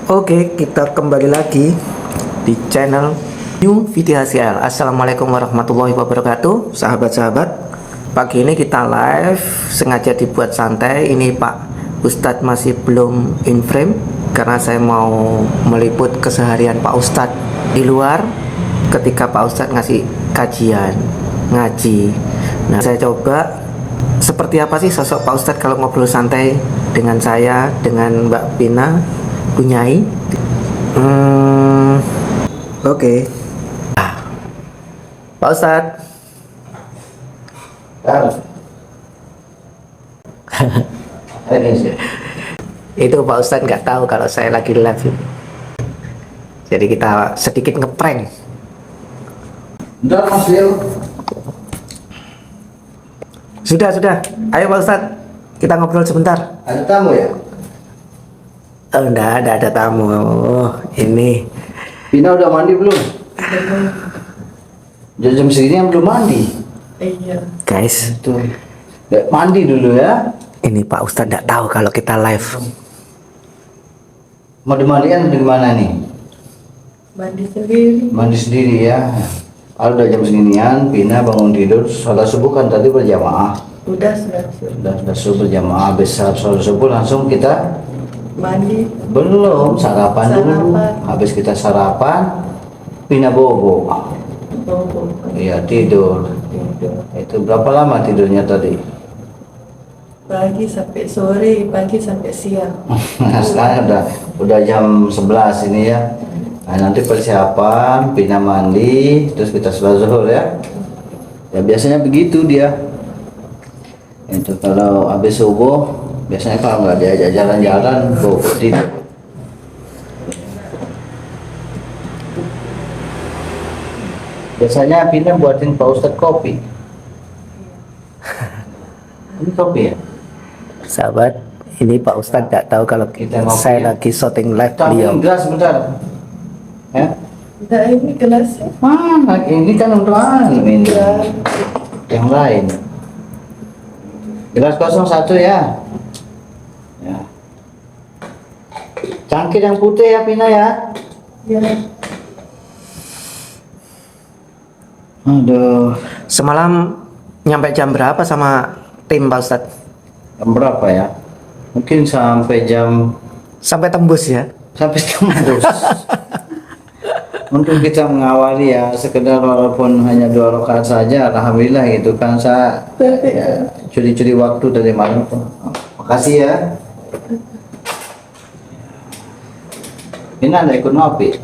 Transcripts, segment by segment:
Oke, kita kembali lagi di channel New Video Hasil. Assalamualaikum warahmatullahi wabarakatuh, sahabat-sahabat. Pagi ini kita live, sengaja dibuat santai. Ini Pak Ustadz masih belum in frame karena saya mau meliput keseharian Pak Ustadz di luar ketika Pak Ustadz ngasih kajian, ngaji. Nah, saya coba seperti apa sih sosok Pak Ustadz kalau ngobrol santai dengan saya, dengan Mbak Pina Bunyai. Oke. Pak Ustadz. Itu Pak Ustadz nggak tahu kalau saya lagi live. Jadi kita sedikit ngeprank. Udah Mas Leo. Sudah. Ayo Pak Ustadz, kita ngobrol sebentar. Ada tamu ya? Oh, enggak ada tamu. Oh, ini. Pina udah mandi belum? Jam segini yang belum mandi. Iya. Guys, Tuh. Mandi dulu ya. ini Pak Ustadz nggak tahu kalau kita live. Mau dimandikan di mana nih? Mandi sendiri. Mandi sendiri ya. Kalau udah jam seginian, Pina bangun tidur, sholat subuh kan tadi berjamaah. Sudah. Udah subuh berjamaah, besar sholat subuh langsung kita Mandi. belum sarapan dulu. Sarapan. Habis kita sarapan, Pina bobo. Bobo. Iya tidur. Tidur. Itu berapa lama tidurnya tadi? Pagi sampai sore, pagi sampai siang. Nah, sekarang udah jam 11 ini ya. Nah, nanti persiapan, Pina mandi, terus kita sholat zuhur ya. Ya biasanya begitu dia. Itu kalau habis subuh, biasanya kalau nggak diajak jalan-jalan, bobo tidur. Biasanya Pina buatin Pak Ustadz kopi. Ini kopi ya? Sahabat, ini Pak Ustadz nggak tahu kalau Kita ngopi saya ya. lagi shooting live Tapi beliau. gelas sebentar. Ya? Nah, ini gelasnya. Mana? Ini kan untuk minum. Yang lain. Gelas 01 ya. Ya. Cangkir yang putih ya Pina ya. Ya. Aduh. Semalam nyampe jam berapa sama tim Pak Ustadz? Jam berapa ya? Mungkin sampai jam Sampai tembus ya? sampai tembus. Untuk kita mengawali ya sekedar walaupun hanya 2 rakaat saja, alhamdulillah gitu kan. Saya ya, curi-curi waktu dari malam tuh. Makasih ya. Ini Anda ikut ngopi.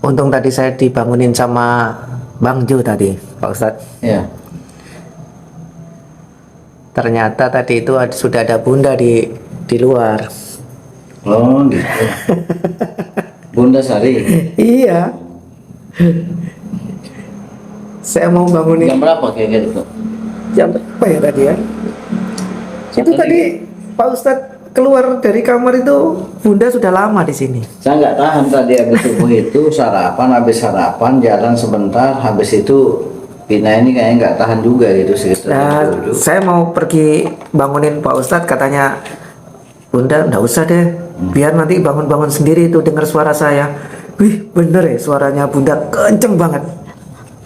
Untung tadi saya dibangunin sama Bang Jo tadi, Pak Ustadz. Ya. Ternyata tadi itu sudah ada Bunda di luar. Oh gitu. Bunda Sari. Iya. Saya mau bangunin Jam berapa kayak gitu? jam berapa ya tadi ya? Itu tadi Pak Ustadz keluar dari kamar itu Bunda sudah lama di sini. Saya nggak tahan tadi habis subuh itu sarapan, habis sarapan jalan sebentar, habis itu Pina ini kayaknya nggak tahan juga gitu sekitar Nah, jam 7. saya mau pergi bangunin Pak Ustadz, katanya Bunda nggak usah deh, biar nanti bangun-bangun sendiri itu dengar suara saya. Wih, bener ya suaranya Bunda kenceng banget.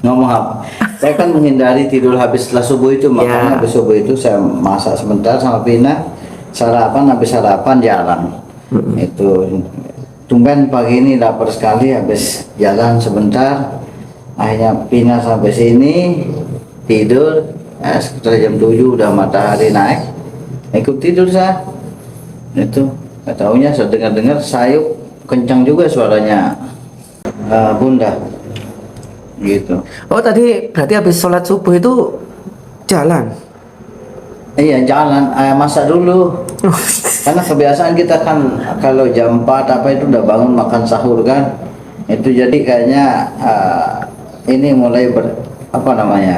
Ngomong apa? Saya kan menghindari tidur habis setelah subuh itu, makanya Ya. habis subuh itu saya masak sebentar sama Pina, sarapan, habis sarapan jalan. Itu tumben pagi ini lapar sekali, habis jalan sebentar, akhirnya Pina sampai sini tidur. Sekitar jam 7 udah matahari naik, ikut tidur saya. Itu nggak taunya saya dengar sayup kencang juga suaranya Bunda gitu. Oh, tadi berarti habis sholat subuh itu jalan. Iya jalan, masak dulu. Karena kebiasaan kita kan kalau jam 4 apa itu udah bangun makan sahur kan. Itu jadi kayaknya ini mulai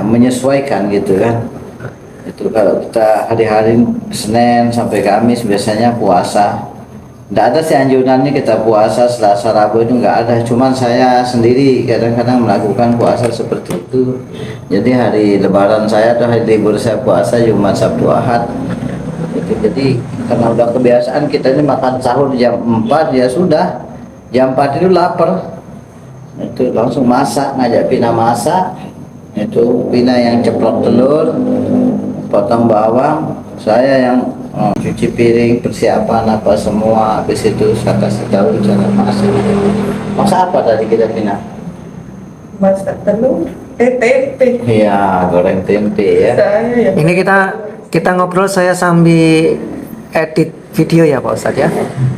menyesuaikan gitu kan. Itu kalau kita hari-hari Senin sampai Kamis biasanya puasa. Tidak ada sih anjurannya kita puasa Selasa Rabu itu nggak ada. Cuman saya sendiri kadang-kadang melakukan puasa seperti itu. Jadi hari Lebaran saya atau hari libur saya puasa Jumat, Sabtu, Ahad. Jadi karena udah kebiasaan kita ini makan sahur jam 4 ya sudah. Jam 4 itu lapar. Itu langsung masak, ngajak Pina masak. Itu Pina yang ceplok telur, potong bawang, saya yang cuci piring, persiapan apa semua. Habis itu saya kasih tahu cara masak. Masak apa tadi kita Pina? Masak telur, tempe. Iya, goreng tempe ya. Saya yang Ini kita ngobrol, saya sambil edit video ya Pak Ustadz ya.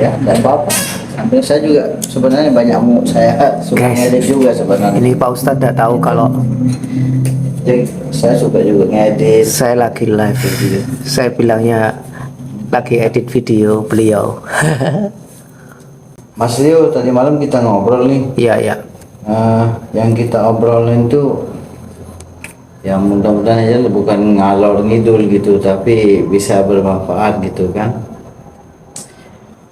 Ya, dan apa-apa. Sampai saya juga sebenarnya banyak saya suka Guys, ngedit juga sebenarnya. Ini Pak Ustadz tidak tahu kalau Jadi, saya suka juga ngedit. saya lagi live video. Saya bilangnya lagi edit video beliau. Mas Rio, tadi malam kita ngobrol nih. Iya ya. Yang kita obrolin tuh yang mudah-mudahan aja bukan ngalor ngidul gitu, tapi bisa bermanfaat gitu kan.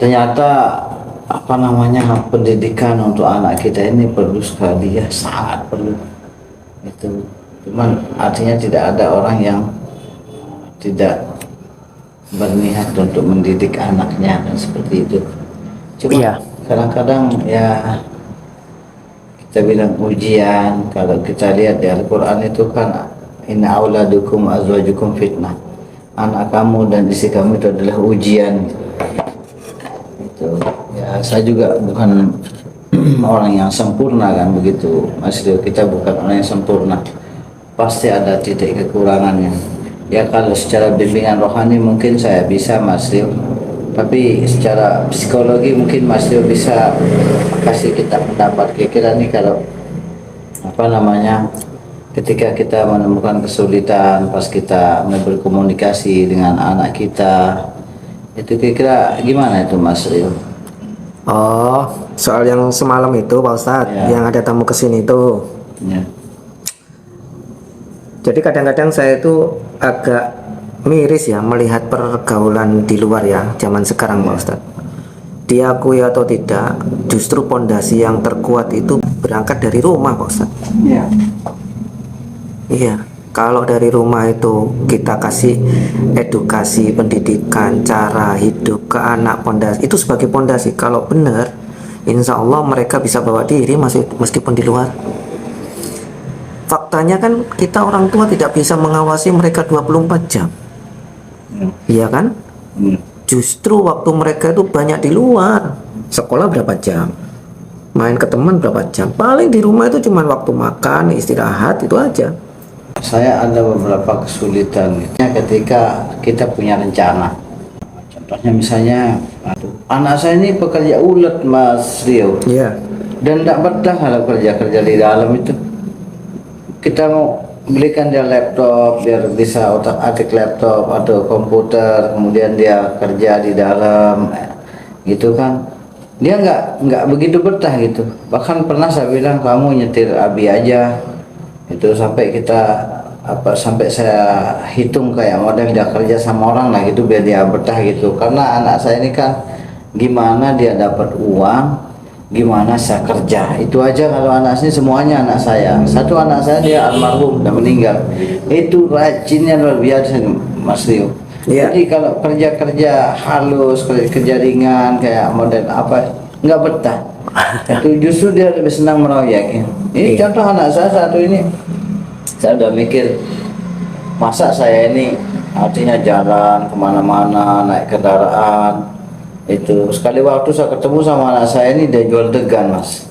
Ternyata apa namanya, pendidikan untuk anak kita ini perlu sekali ya, sangat perlu itu. Cuman artinya tidak ada orang yang tidak berniat untuk mendidik anaknya kan, seperti itu. Cuma Iya. kadang-kadang ya kita bilang ujian. Kalau kita lihat di Al-Quran itu kan, inna auladukum azwajukum fitnah, anak kamu dan istri kamu itu adalah ujian. Itu ya, saya juga bukan orang yang sempurna kan begitu Mas Rio, kita bukan orang yang sempurna, pasti ada titik kekurangannya ya. Kalau secara bimbingan rohani mungkin saya bisa Mas Rio, tapi secara psikologi mungkin Mas Rio bisa kasih kita pendapat kira-kira nih, kalau apa namanya, ketika kita menemukan kesulitan pas kita berkomunikasi dengan anak kita, itu kira-kira gimana itu Mas Rio? Oh, soal yang semalam itu Pak Ustadz, Ya. yang ada tamu kesini itu. Ya. Jadi kadang-kadang saya itu agak miris ya melihat pergaulan di luar ya zaman sekarang Pak Ustadz. Diakui atau tidak, justru pondasi yang terkuat itu berangkat dari rumah Pak Ustadz. Ya. Iya, kalau dari rumah itu kita kasih edukasi, pendidikan, cara hidup ke anak, pondasi itu sebagai pondasi. Kalau benar, insya Allah mereka bisa bawa diri meskipun di luar. Faktanya kan kita orang tua tidak bisa mengawasi mereka 24 jam. Iya kan? Justru waktu mereka itu banyak di luar. Sekolah berapa jam? Main ke teman berapa jam? Paling di rumah itu cuma waktu makan, istirahat, itu aja. Saya ada beberapa kesulitan ketika kita punya rencana. Contohnya misalnya, anak saya ini pekerja ulet Mas Rio, Iya. dan tidak betah kalau kerja di dalam itu. Kita mau belikan dia laptop biar bisa otak-atik laptop atau komputer, kemudian dia kerja di dalam, gitu kan. Dia nggak begitu betah gitu. Bahkan pernah saya bilang, kamu nyetir Abi aja. Itu sampai sampai saya hitung kayak model dia kerja sama orang lah gitu biar dia betah gitu. Karena anak saya ini kan gimana dia dapat uang, gimana saya kerja, itu aja. Kalau anak ini semuanya anak saya. Satu anak saya dia almarhum, udah meninggal, itu rajinnya luar biasa Mas Rio. Iya. Jadi kalau kerja halus, kerja ringan kayak model apa, nggak betah. Itu justru dia lebih senang meroyak. Ini Iya. contoh anak saya satu ini, saya udah mikir, masa saya ini artinya jalan kemana-mana naik kendaraan. Itu sekali waktu saya ketemu sama anak saya ini, dia jual degan Mas.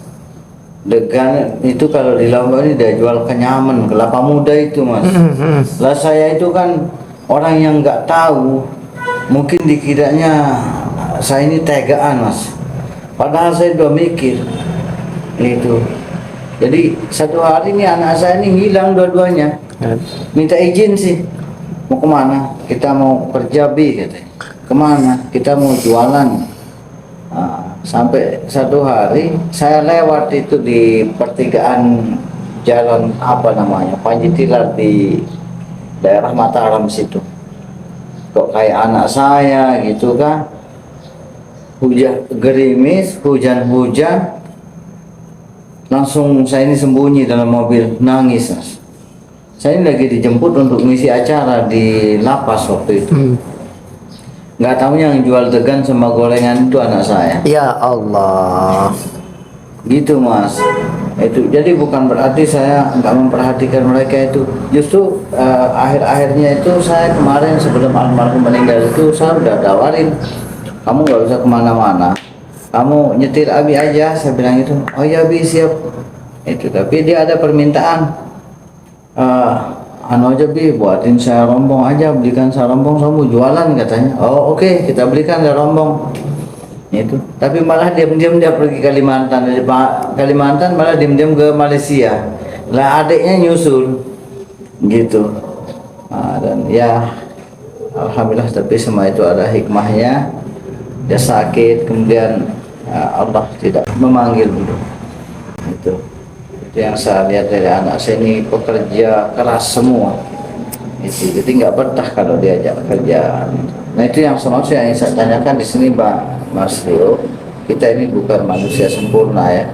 Degan itu kalau di Lombok ini dia jual kenyaman, kelapa muda itu Mas. Lah saya itu kan orang yang nggak tahu, mungkin dikiranya saya ini tegaan Mas, padahal saya udah mikir itu. Jadi satu hari ini anak saya ini hilang dua-duanya, minta izin sih, mau kemana? Kita mau kerja Bi katanya. Kemana? Kita mau jualan. Sampai satu hari saya lewat itu di pertigaan jalan apa namanya, Panji Tilar di daerah Mataram situ. Kok kayak anak saya gitu kan? hujan gerimis, hujan-hujan, langsung saya ini sembunyi dalam mobil, nangis Mas. Saya ini lagi dijemput untuk ngisi acara di lapas waktu itu. Nggak tahu yang jual degan sama gorengan itu anak saya. Ya Allah. Gitu Mas. Itu jadi bukan berarti saya nggak memperhatikan mereka itu. Justru akhir-akhirnya itu saya kemarin sebelum almarhum meninggal itu saya udah tawarin, kamu nggak usah kemana-mana, kamu nyetir Abi aja, saya bilang itu. Oh ya Abi, siap. Itu tapi dia ada permintaan, anu aja Bi, buatin saya rombong aja, belikan saya rombong, kamu jualan katanya. Oh oke, kita belikan saya rombong. Itu tapi malah diam-diam dia pergi Kalimantan, dari Kalimantan malah diam-diam ke Malaysia lah, adiknya nyusul gitu. Dan ya alhamdulillah, tapi semua itu ada hikmahnya. Dia sakit, kemudian Allah tidak memanggil dulu. Itu yang saya lihat dari anak saya ini, pekerja keras semua itu, jadi nggak betah kalau diajak kerja. Nah itu yang saya tanyakan di sini Mas Rio, kita ini bukan manusia sempurna ya.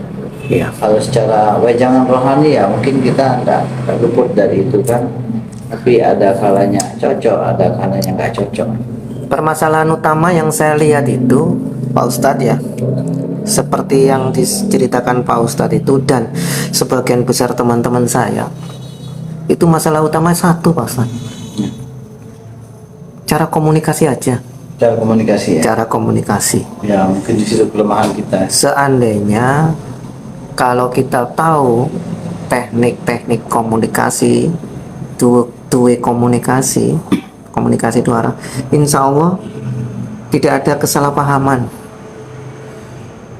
Iya. Kalau secara wejangan rohani ya mungkin kita nggak luput dari itu kan, tapi ada kalanya cocok, ada kalanya nggak cocok. Permasalahan utama yang saya lihat itu, Pak Ustadz ya, seperti yang diceritakan Pak Ustadz itu dan sebagian besar teman-teman saya, itu masalah utama satu Pak Ustadz, cara komunikasi aja. Cara komunikasi ya. Cara komunikasi. Ya mungkin di situ kelemahan kita. Seandainya kalau kita tahu teknik-teknik komunikasi, two-way komunikasi, komunikasi dua arah, insya Allah tidak ada kesalahpahaman.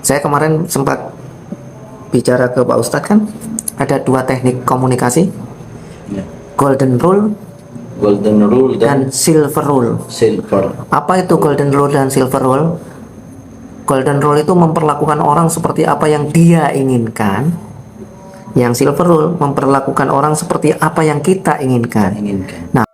Saya kemarin sempat bicara ke Pak Ustadz kan, ada dua teknik komunikasi, Ya. golden rule Golden rule dan silver rule. silver. Apa itu golden rule dan silver rule? Golden rule itu memperlakukan orang seperti apa yang dia inginkan. Yang silver rule memperlakukan orang seperti apa yang kita inginkan. Inginkan. Nah,